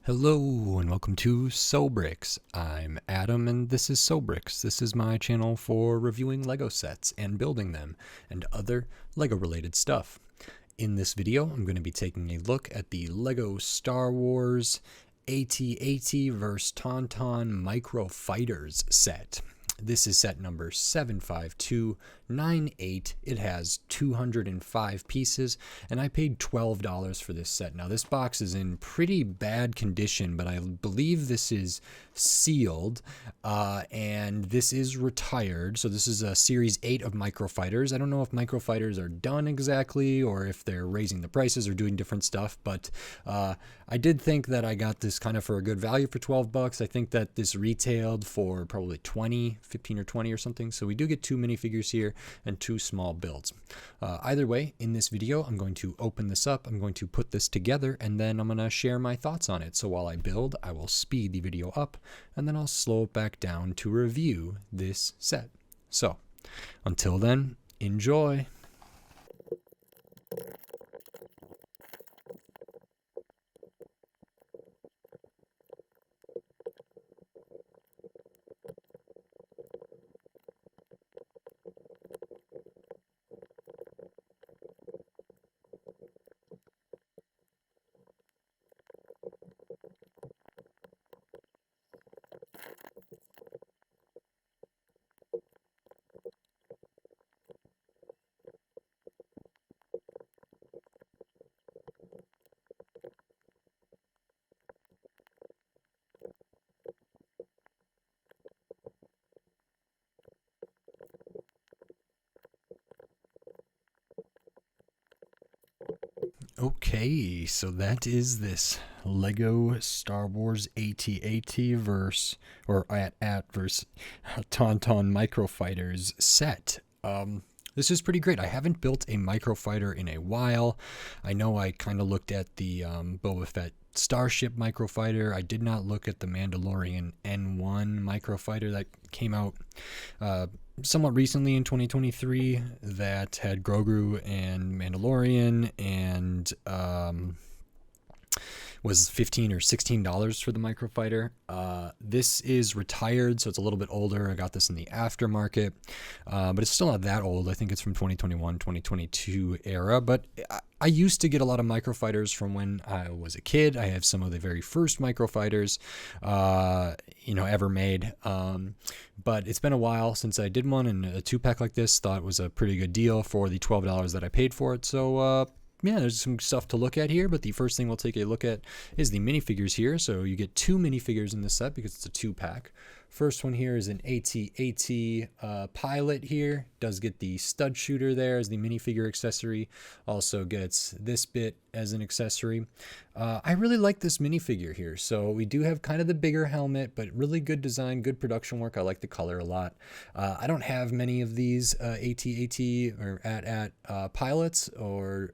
Hello and welcome to Sobrix. I'm Adam and this is Sobrix. This is my channel for reviewing Lego sets and building them and other Lego related stuff. In this video, I'm going to be taking a look at the Lego Star Wars AT-AT vs Tauntaun Microfighters set. This is set number 75298. It has 205 pieces, and I paid $12 for this set. Now, this box is in pretty bad condition, but I believe this is sealed, and this is retired. So this is a Series 8 of Microfighters. I don't know if Microfighters are done exactly, or if they're raising the prices or doing different stuff, but I did think that I got this kind of for a good value for 12 bucks. I think that this retailed for probably 15 or 20 or something. So we do get two minifigures here and two small builds. Either way, in this video, I'm going to open this up. I'm going to put this together and then I'm going to share my thoughts on it. So while I build, I will speed the video up and then I'll slow it back down to review this set. So until then, enjoy. Okay, so that is this Lego Star Wars AT-AT versus Tauntaun Microfighters set. This is pretty great. I haven't built a Microfighter in a while. I know I kind of looked at the Boba Fett Starship Microfighter. I did not look at the Mandalorian N1 Microfighter that came out somewhat recently in 2023 that had Grogu and Mandalorian and was $15 or $16 for the Microfighter. This is retired, so it's a little bit older. I got this in the aftermarket, but it's still not that old. I think it's from 2021, 2022 era, but I used to get a lot of Microfighters from when I was a kid. I have some of the very first Microfighters, ever made. But it's been a while since I did one, and a 2-pack like this thought was a pretty good deal for the $12 that I paid for it. So, yeah, there's some stuff to look at here, but the first thing we'll take a look at is the minifigures here. So you get two minifigures in this set because it's a 2-pack. First one here is an AT-AT pilot here. Does get the stud shooter there as the minifigure accessory. Also gets this bit as an accessory. I really like this minifigure here. So we do have kind of the bigger helmet, but really good design, good production work. I like the color a lot. I don't have many of these AT-AT or AT-AT pilots,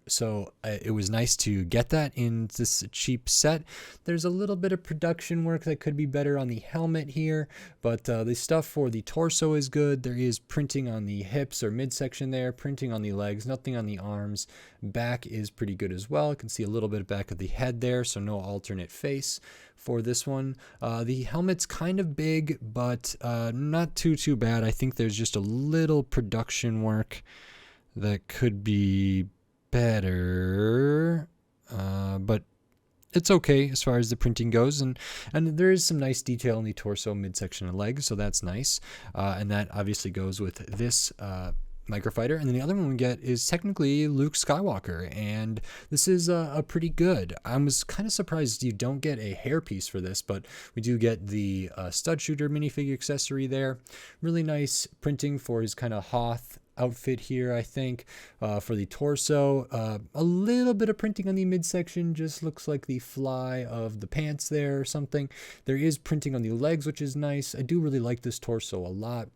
so it was nice to get that in this cheap set. There's a little bit of production work that could be better on the helmet here, but the stuff for the torso is good. There is printing on the hips or midsection there, printing on the legs, nothing on the arms. Back is pretty good as well. You can see a little bit of back of the head there, so no alternate face for this one. The helmet's kind of big, but not too bad. I think there's just a little production work that could be better, but it's okay as far as the printing goes, and there is some nice detail in the torso, midsection, and legs, so that's nice, and that obviously goes with this Microfighter. And then the other one we get is technically Luke Skywalker, and this is a pretty good. I was kind of surprised you don't get a hairpiece for this, but we do get the stud shooter minifigure accessory there. Really nice printing for his kind of Hoth outfit here, I think. For the torso, a little bit of printing on the midsection, just looks like the fly of the pants there or something. There is printing on the legs, which is nice. I do really like this torso a lot.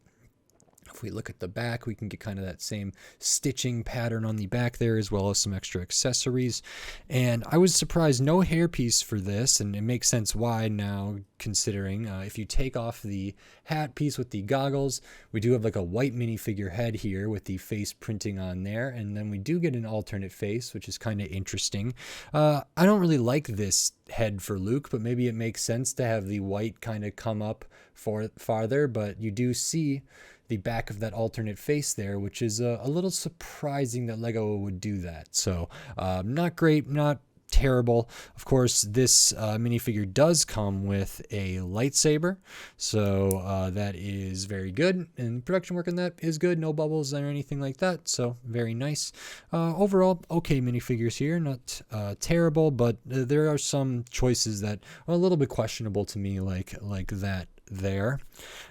If we look at the back, we can get kind of that same stitching pattern on the back there, as well as some extra accessories. And I was surprised, no hairpiece for this, and it makes sense why now, considering if you take off the hat piece with the goggles, we do have like a white minifigure head here with the face printing on there, and then we do get an alternate face, which is kind of interesting. I don't really like this head for Luke, but maybe it makes sense to have the white kind of come up farther, but you do see the back of that alternate face there, which is a little surprising that Lego would do that. So not great, not terrible. Of course, this minifigure does come with a lightsaber, so that is very good, and production work on that is good. No bubbles or anything like that, so very nice. Overall, okay minifigures here, not terrible, but there are some choices that are a little bit questionable to me, like that there.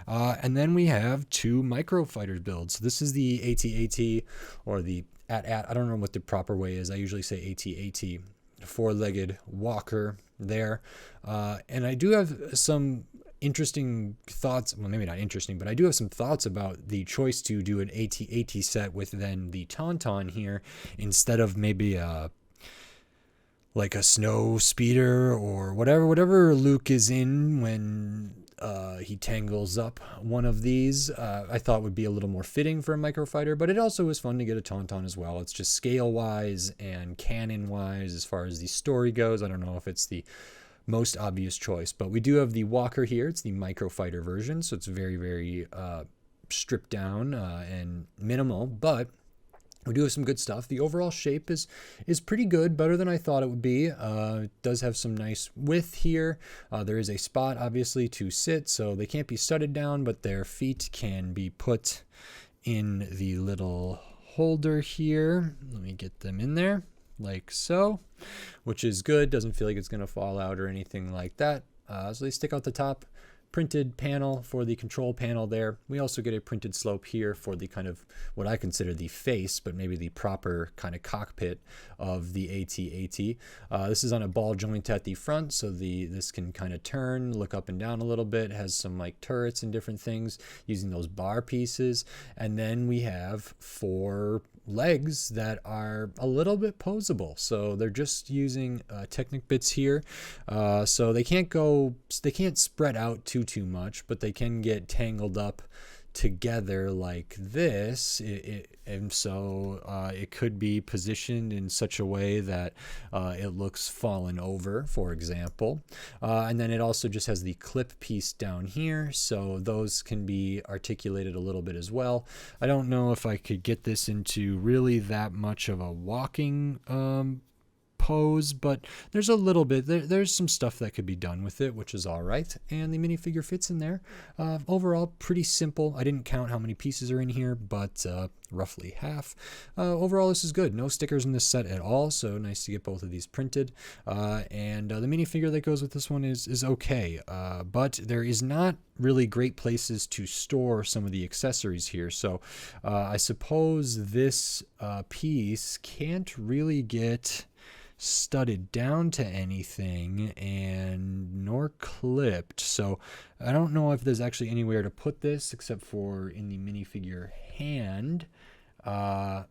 And then we have two Microfighter builds. So this is the AT-AT, or the AT-AT. I don't know what the proper way is. I usually say AT-AT. Four-legged walker there. And I do have some interesting thoughts. Well, maybe not interesting, but I do have some thoughts about the choice to do an AT-AT set with then the Tauntaun here, instead of maybe like a snow speeder or whatever Luke is in when he tangles up one of these. I thought would be a little more fitting for a Microfighter, but it also was fun to get a Tauntaun as well. It's just scale-wise and canon-wise, as far as the story goes, I don't know if it's the most obvious choice, but we do have the walker here. It's the Microfighter version, so it's very, very stripped down and minimal, but we do have some good stuff. The overall shape is pretty good, better than I thought it would be. It does have some nice width here. There is a spot, obviously, to sit, so they can't be studded down, but their feet can be put in the little holder here. Let me get them in there, like so, which is good. Doesn't feel like it's going to fall out or anything like that. So they stick out the top. Printed panel for the control panel there. We also get a printed slope here for the kind of what I consider the face, but maybe the proper kind of cockpit of the AT-AT. This is on a ball joint at the front, so this can kind of turn, look up and down a little bit. It has some like turrets and different things using those bar pieces. And then we have four legs that are a little bit posable, so they're just using Technic bits here, so they can't spread out too much, but they can get tangled up together like this, and so it could be positioned in such a way that it looks fallen over, for example. And then it also just has the clip piece down here, so those can be articulated a little bit as well. I don't know if I could get this into really that much of a walking pose, but there's a little bit, there's some stuff that could be done with it, which is all right, and the minifigure fits in there. Overall, pretty simple. I didn't count how many pieces are in here, but roughly half. Overall, this is good. No stickers in this set at all, so nice to get both of these printed. And the minifigure that goes with this one is okay, but there is not really great places to store some of the accessories here, so I suppose this piece can't really get studded down to anything and nor clipped, so I don't know if there's actually anywhere to put this except for in the minifigure hand, but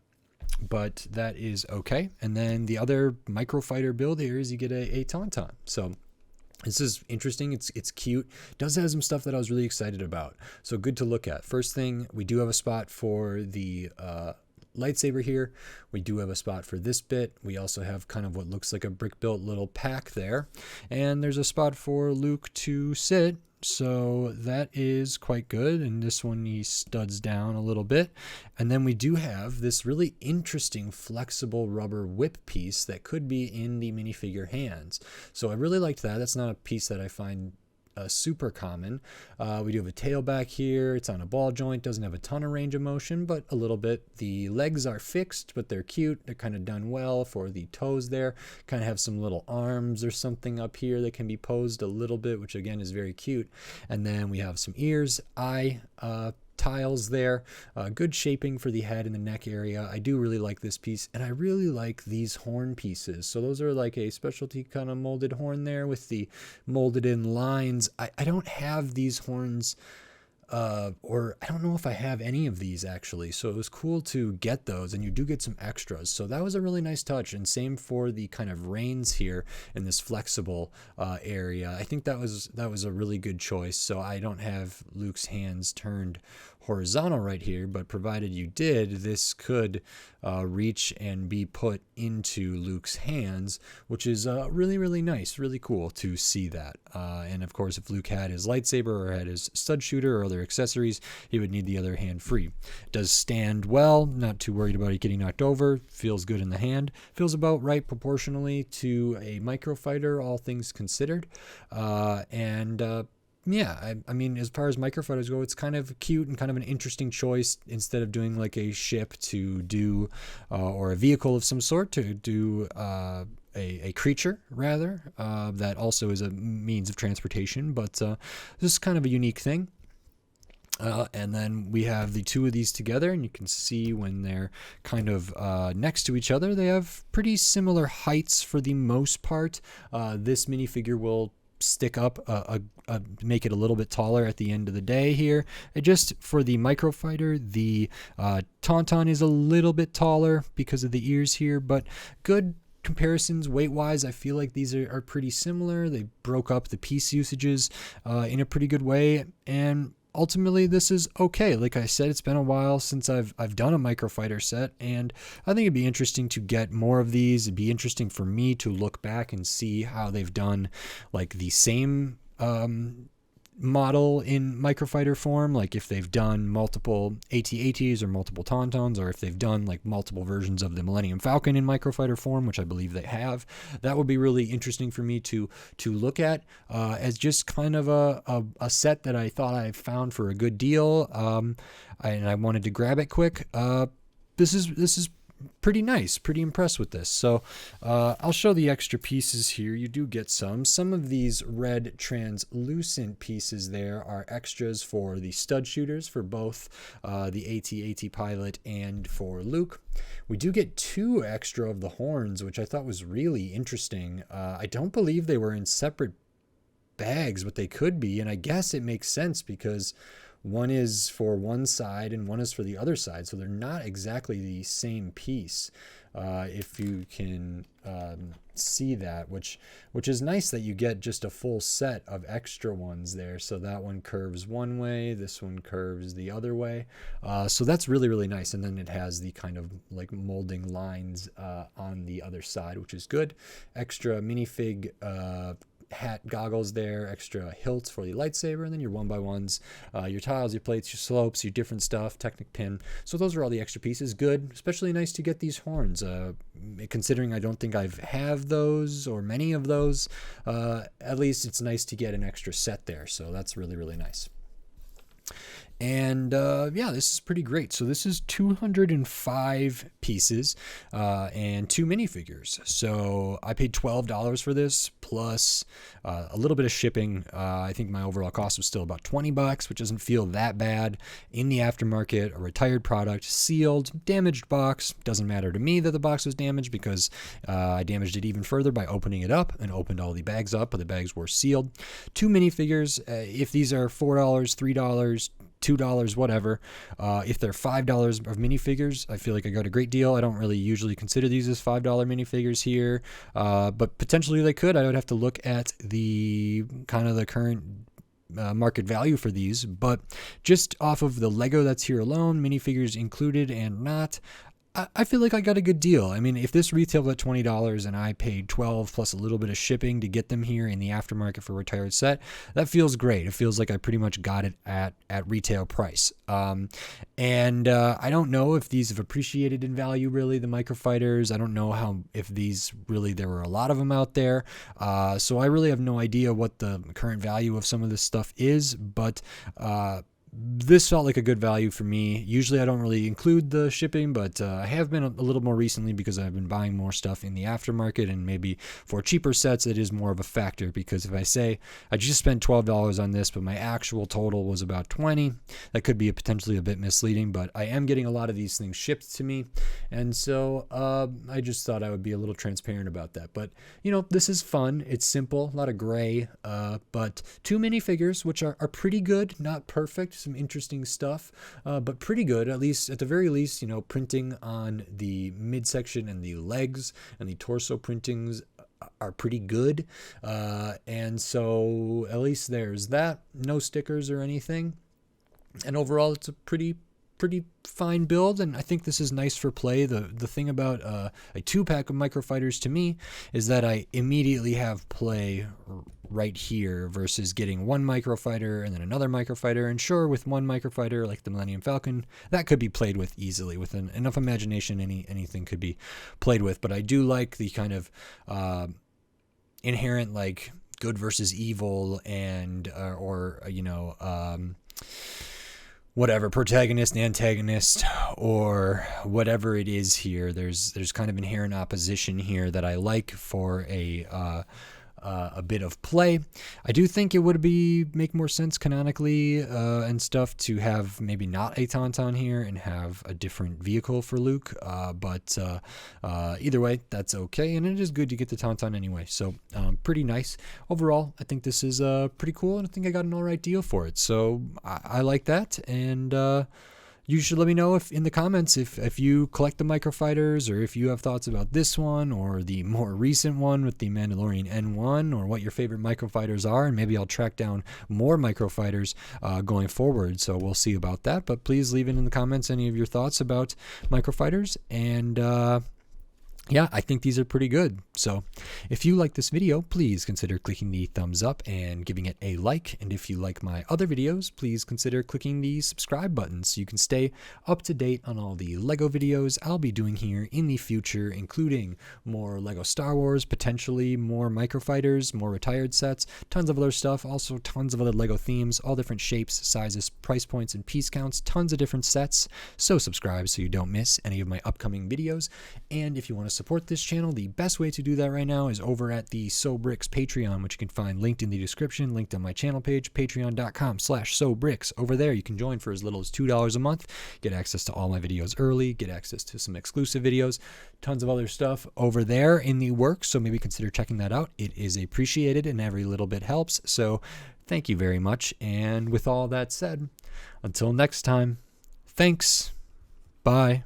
that is okay. And then the other Microfighter build here is you get a Tauntaun, so this is interesting. It's cute. It does have some stuff that I was really excited about, so good to look at. First thing, we do have a spot for the lightsaber here. We do have a spot for this bit. We also have kind of what looks like a brick built little pack there, and there's a spot for Luke to sit, so that is quite good. And this one he studs down a little bit, and then we do have this really interesting flexible rubber whip piece that could be in the minifigure hands, so I really liked that. That's not a piece that I find super common. We do have a tail back here. It's on a ball joint, doesn't have a ton of range of motion, but a little bit. The legs are fixed, but they're cute. They're kind of done well for the toes there. Kind of have some little arms or something up here that can be posed a little bit, which again is very cute. And then we have some ears, eye tiles there. Good shaping for the head and the neck area. I do really like this piece, and I really like these horn pieces. So those are like a specialty kind of molded horn there with the molded in lines. I don't have these horns or I don't know if I have any of these actually. So it was cool to get those, and you do get some extras. So that was a really nice touch. And same for the kind of reins here in this flexible area. I think that was a really good choice. So I don't have Luke's hands turned horizontal right here, but provided you did, this could reach and be put into Luke's hands, which is really, really nice, really cool to see that. And of course, if Luke had his lightsaber or had his stud shooter or other accessories, he would need the other hand free. It does stand well, not too worried about it getting knocked over, feels good in the hand, feels about right proportionally to a Microfighter, all things considered. Yeah, I mean, as far as Microfighters go, it's kind of cute and kind of an interesting choice. Instead of doing like a ship to do, or a vehicle of some sort to do a creature, rather, that also is a means of transportation, but this is kind of a unique thing. And then we have the two of these together, and you can see when they're kind of next to each other, they have pretty similar heights for the most part. This minifigure will stick up, make it a little bit taller at the end of the day here. Just for the Microfighter, the Tauntaun is a little bit taller because of the ears here, but good comparisons weight-wise. I feel like these are pretty similar. They broke up the piece usages in a pretty good way, and ultimately this is okay. Like I said, it's been a while since I've done a Microfighter set, and I think it'd be interesting to get more of these. It'd be interesting for me to look back and see how they've done like the same model in Microfighter form, like if they've done multiple AT-ATs or multiple Tauntauns, or if they've done like multiple versions of the Millennium Falcon in Microfighter form, which I believe they have. That would be really interesting for me to look at as just kind of a set that I thought I found for a good deal, and I wanted to grab it quick. This is pretty nice, pretty impressed with this. So I'll show the extra pieces here. You do get some of these red translucent pieces there are extras for the stud shooters for both the AT-AT pilot and for Luke. We do get 2 extra of the horns, which I thought was really interesting. I don't believe they were in separate bags, but they could be, and I guess it makes sense because one is for one side and one is for the other side, so they're not exactly the same piece. If you can see that, which is nice that you get just a full set of extra ones there. So that one curves one way, this one curves the other way. So that's really, really nice. And then it has the kind of like molding lines on the other side, which is good. Extra minifig hat goggles there, extra hilts for the lightsaber, and then your 1x1s, your tiles, your plates, your slopes, your different stuff, Technic pin. So those are all the extra pieces. Good, especially nice to get these horns. Considering I don't think I have those or many of those, at least it's nice to get an extra set there. So that's really, really nice. And yeah, this is pretty great. So this is 205 pieces and 2 minifigures. So I paid $12 for this plus a little bit of shipping. I think my overall cost was still about $20, which doesn't feel that bad. In the aftermarket, a retired product, sealed, damaged box. Doesn't matter to me that the box was damaged because I damaged it even further by opening it up and opened all the bags up, but the bags were sealed. 2 minifigures. If these are $4, $3, $2, whatever. If they're $5 of minifigures, I feel like I got a great deal. I don't really usually consider these as $5 minifigures here, but potentially they could. I would have to look at the kind of the current market value for these, but just off of the Lego that's here alone, minifigures included and not, I feel like I got a good deal. I mean, if this retailed at $20 and I paid $12 plus a little bit of shipping to get them here in the aftermarket for a retired set, that feels great. It feels like I pretty much got it at retail price. And I don't know if these have appreciated in value, really, the Microfighters. I don't know if these really, there were a lot of them out there. So I really have no idea what the current value of some of this stuff is, but this felt like a good value for me. Usually I don't really include the shipping, but I have been a little more recently because I've been buying more stuff in the aftermarket, and maybe for cheaper sets it is more of a factor, because if I say I just spent $12 on this but my actual total was about $20, that could be potentially a bit misleading. But I am getting a lot of these things shipped to me, and so I just thought I would be a little transparent about that. But you know, this is fun, it's simple, a lot of gray, but 2 minifigures, which are pretty good, not perfect. some interesting stuff, but pretty good, at least, at the very least, printing on the midsection and the legs and the torso printings are pretty good. And so at least there's that. No stickers or anything. And overall, it's a pretty fine build, and I think this is nice for play. The thing about a 2-pack of Microfighters to me is that I immediately have play right here versus getting one Microfighter and then another Microfighter. And sure, with one Microfighter like the Millennium Falcon, that could be played with easily. With enough imagination, anything could be played with. But I do like the kind of inherent like good versus evil and whatever, protagonist and antagonist, or whatever it is here. There's kind of inherent opposition here that I like for a bit of play. I do think it would make more sense canonically and stuff to have maybe not a Tauntaun here and have a different vehicle for Luke. But either way, that's okay, and it is good to get the Tauntaun anyway. So pretty nice overall. I think this is pretty cool, and I think I got an all right deal for it. So I like that, and you should let me know in the comments if you collect the Microfighters, or if you have thoughts about this one or the more recent one with the Mandalorian N1, or what your favorite Microfighters are, and maybe I'll track down more Microfighters going forward. So we'll see about that. But please leave in the comments any of your thoughts about Microfighters, and yeah, I think these are pretty good. So if you like this video, please consider clicking the thumbs up and giving it a like. And if you like my other videos, please consider clicking the subscribe button so you can stay up to date on all the LEGO videos I'll be doing here in the future, including more LEGO Star Wars, potentially more Microfighters, more retired sets, tons of other stuff, also tons of other LEGO themes, all different shapes, sizes, price points, and piece counts, tons of different sets. So subscribe so you don't miss any of my upcoming videos. And if you want to support this channel, the best way to do that right now is over at the SoBricks Patreon, which you can find linked in the description, linked on my channel page, patreon.com/SoBricks. Over there, you can join for as little as $2 a month, get access to all my videos early, get access to some exclusive videos, tons of other stuff over there in the works, so maybe consider checking that out. It is appreciated, and every little bit helps, so thank you very much. And with all that said, until next time, thanks. Bye.